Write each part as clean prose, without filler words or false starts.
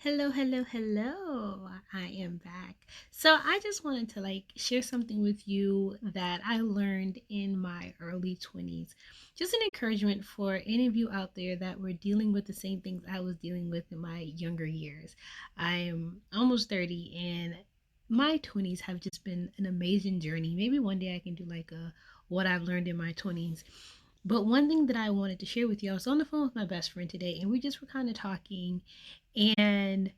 Hello, hello, hello. I am back. So I just wanted to share something with you that I learned in my early 20s. Just an encouragement for any of you out there that were dealing with the same things I was dealing with in my younger years. I am almost 30 and my 20s have just been an amazing journey. Maybe one day I can do like a what I've learned in my 20s. But one thing that I wanted to share with you, I was on the phone with my best friend today and we just were kind of talking and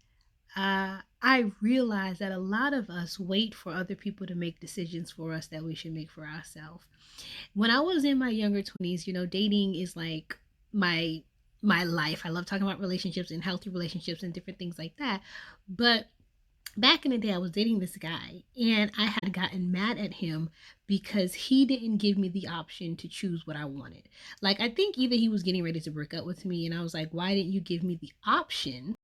I realize that a lot of us wait for other people to make decisions for us that we should make for ourselves. When I was in my younger 20s, dating is like my my life. I love talking about relationships and healthy relationships and different things like that. But back in the day, I was dating this guy and I had gotten mad at him because he didn't give me the option to choose what I wanted. Like, I think either he was getting ready to break up with me and I was like, why didn't you give me the option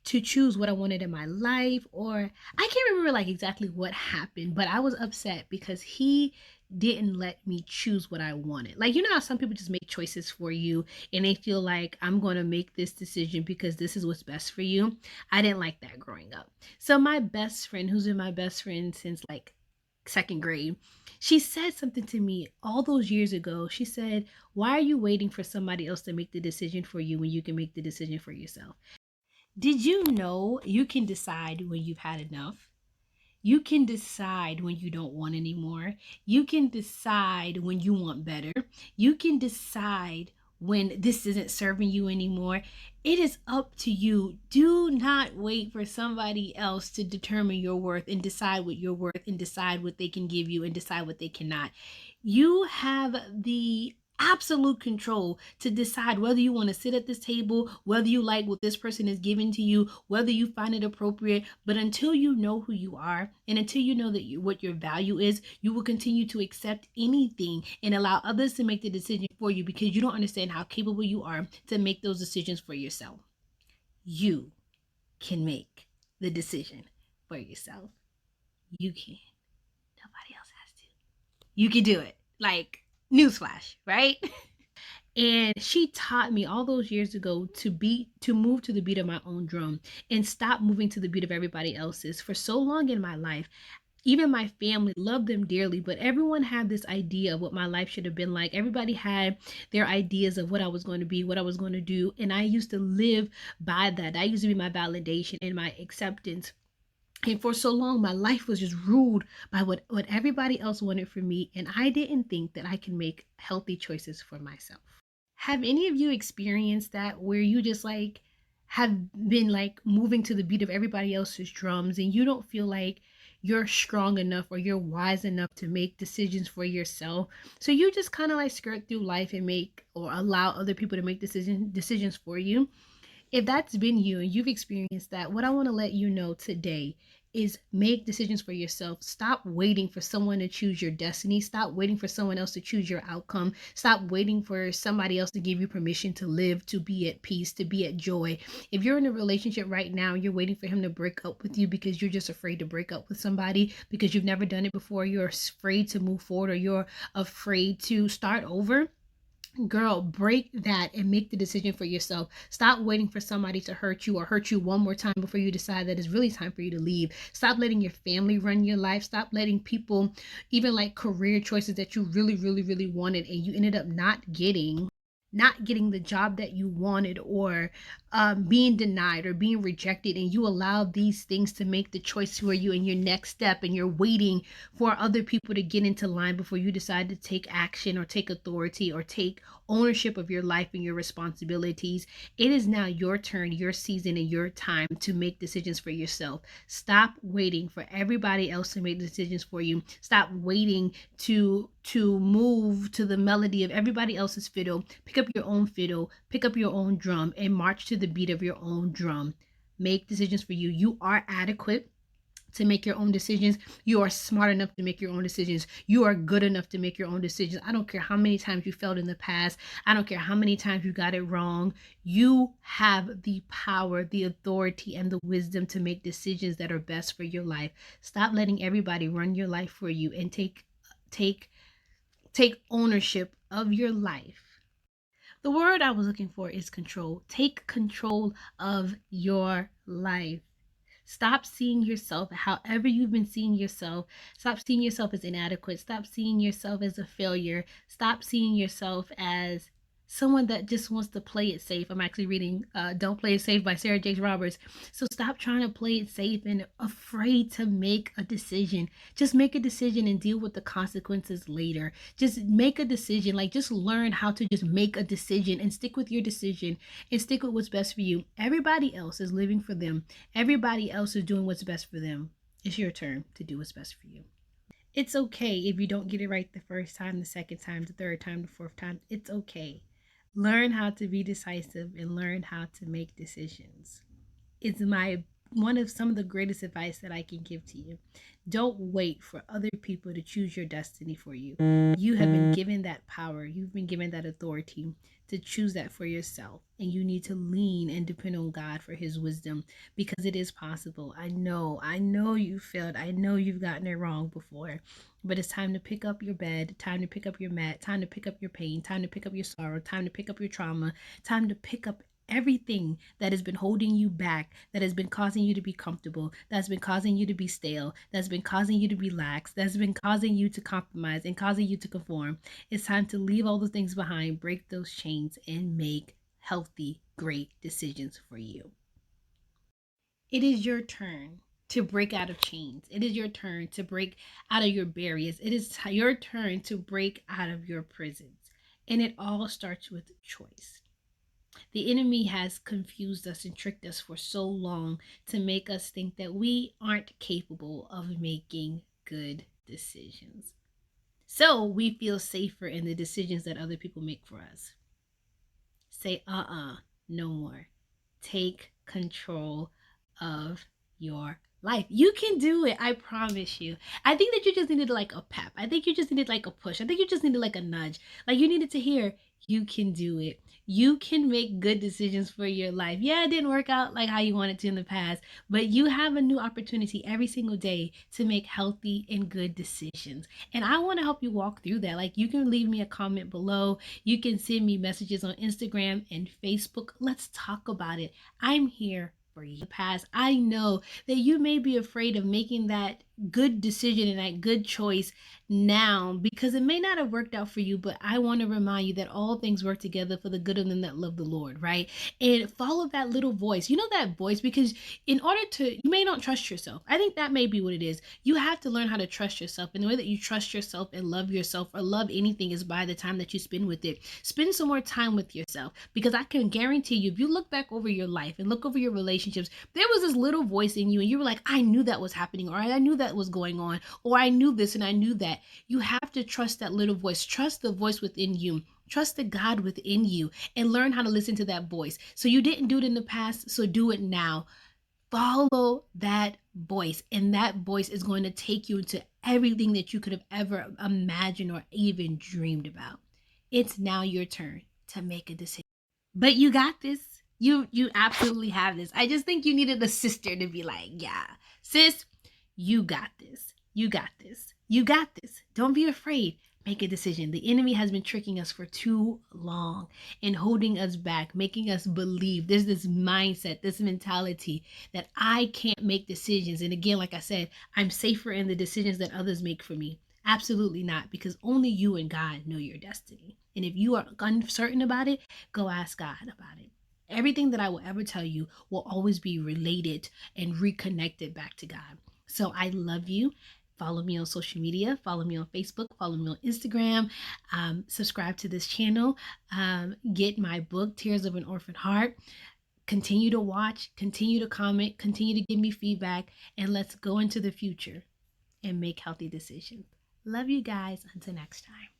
to choose what I wanted in my life? Or I can't remember like exactly what happened, but I was upset because he didn't let me choose what I wanted. Like, you know how some people just make choices for you and they feel like I'm going to make this decision because this is what's best for you. I didn't like that growing up. So my best friend, who's been my best friend since like second grade, she said something to me all those years ago. She said, "Why are you waiting for somebody else to make the decision for you when you can make the decision for yourself?" Did you know you can decide when you've had enough? You can decide when you don't want anymore. You can decide when you want better. You can decide when this isn't serving you anymore. It is up to you. Do not wait for somebody else to determine your worth and decide what you're worth and decide what they can give you and decide what they cannot. You have the absolute control to decide whether you want to sit at this table, whether you like what this person is giving to you, whether you find it appropriate. But until you know who you are and until you know that what your value is, you will continue to accept anything and allow others to make the decision for you because you don't understand how capable you are to make those decisions for yourself. You can make the decision for yourself. You can. Nobody else has to. You can do it. Like, newsflash, right? And she taught me all those years ago to move to the beat of my own drum and stop moving to the beat of everybody else's. For so long in my life, even my family loved them dearly, but everyone had this idea of what my life should have been like. Everybody had their ideas of what I was going to be, what I was going to do, and I used to live by that. That used to be my validation and my acceptance. And for so long, my life was just ruled by what everybody else wanted for me, and I didn't think that I can make healthy choices for myself. Have any of you experienced that where you just like have been like moving to the beat of everybody else's drums and you don't feel like you're strong enough or you're wise enough to make decisions for yourself? So you just kind of like skirt through life and make or allow other people to make decisions for you. If that's been you and you've experienced that, what I want to let you know today is make decisions for yourself. Stop waiting for someone to choose your destiny. Stop waiting for someone else to choose your outcome. Stop waiting for somebody else to give you permission to live, to be at peace, to be at joy. If you're in a relationship right now, you're waiting for him to break up with you because you're just afraid to break up with somebody because you've never done it before. You're afraid to move forward or you're afraid to start over. Girl, break that and make the decision for yourself. Stop waiting for somebody to hurt you or hurt you one more time before you decide that it's really time for you to leave. Stop letting your family run your life. Stop letting people, even like career choices that you really, really, really wanted and you ended up not getting the job that you wanted, or being denied or being rejected, and you allow these things to make the choice for you in your next step, and you're waiting for other people to get into line before you decide to take action or take authority or take ownership of your life and your responsibilities. It is now your turn, your season, and your time to make decisions for yourself. Stop waiting for everybody else to make decisions for you. Stop waiting to move to the melody of everybody else's fiddle. Pick up your own fiddle, pick up your own drum, and march to the beat of your own drum. Make decisions for you. You are adequate to make your own decisions. You are smart enough to make your own decisions. You are good enough to make your own decisions. I don't care how many times you failed in the past. I don't care how many times you got it wrong. You have the power, the authority, and the wisdom to make decisions that are best for your life. Stop letting everybody run your life for you and take take ownership of your life. The word I was looking for is control. Take control of your life. Stop seeing yourself however you've been seeing yourself. Stop seeing yourself as inadequate. Stop seeing yourself as a failure. Stop seeing yourself as someone that just wants to play it safe. I'm actually reading Don't Play It Safe by Sarah Jakes Roberts. So stop trying to play it safe and afraid to make a decision. Just make a decision and deal with the consequences later. Just make a decision. Like, just learn how to just make a decision and stick with your decision and stick with what's best for you. Everybody else is living for them. Everybody else is doing what's best for them. It's your turn to do what's best for you. It's okay if you don't get it right the first time, the second time, the third time, the fourth time. It's okay. Learn how to be decisive and learn how to make decisions. It's my one of some of the greatest advice that I can give to you. Don't wait for other people to choose your destiny for you. You have been given that power. You've been given that authority to choose that for yourself. And you need to lean and depend on God for his wisdom, because it is possible. I know you failed. I know you've gotten it wrong before. But it's time to pick up your bed, time to pick up your mat, time to pick up your pain, time to pick up your sorrow, time to pick up your trauma, time to pick up everything that has been holding you back, that has been causing you to be comfortable, that's been causing you to be stale, that's been causing you to be lax, that's been causing you to compromise and causing you to conform. It's time to leave all the things behind, break those chains, and make healthy, great decisions for you. It is your turn to break out of chains. It is your turn to break out of your barriers. It is your turn to break out of your prisons. And it all starts with choice. The enemy has confused us and tricked us for so long to make us think that we aren't capable of making good decisions. So we feel safer in the decisions that other people make for us. Say, no more. Take control of your life. You can do it. I promise you. I think that you just needed like a pep. I think you just needed like a push. I think you just needed like a nudge. Like, you needed to hear, you can do it. You can make good decisions for your life. Yeah, it didn't work out like how you wanted to in the past, but you have a new opportunity every single day to make healthy and good decisions. And I want to help you walk through that. Like, you can leave me a comment below. You can send me messages on Instagram and Facebook. Let's talk about it. I'm here for you. Past, I know that you may be afraid of making that good decision and that good choice now because it may not have worked out for you, but I want to remind you that all things work together for the good of them that love the Lord, right? And follow that little voice. You know, that voice, because in order to, you may not trust yourself. I think that may be what it is. You have to learn how to trust yourself. And the way that you trust yourself and love yourself or love anything is by the time that you spend with it. Spend some more time with yourself, because I can guarantee you, if you look back over your life and look over your relationships, there was this little voice in you and you were like, I knew that was happening, or I knew that was going on, or I knew this and I knew that. You have to trust that little voice. Trust the voice within you. Trust the God within you and learn how to listen to that voice. So you didn't do it in the past, so do it now. Follow that voice, and that voice is going to take you into everything that you could have ever imagined or even dreamed about. It's now your turn to make a decision. But you got this. You absolutely have this. I just think you needed a sister to be like, yeah, sis, you got this. You got this. You got this. Don't be afraid. Make a decision. The enemy has been tricking us for too long and holding us back, making us believe there's this mindset, this mentality that I can't make decisions. And again, like I said, I'm safer in the decisions that others make for me. Absolutely not, because only you and God know your destiny. And if you are uncertain about it, go ask God about it. Everything that I will ever tell you will always be related and reconnected back to God. So I love you. Follow me on social media. Follow me on Facebook. Follow me on Instagram. Subscribe to this channel. Get my book, Tears of an Orphan Heart. Continue to watch. Continue to comment. Continue to give me feedback. And let's go into the future and make healthy decisions. Love you guys. Until next time.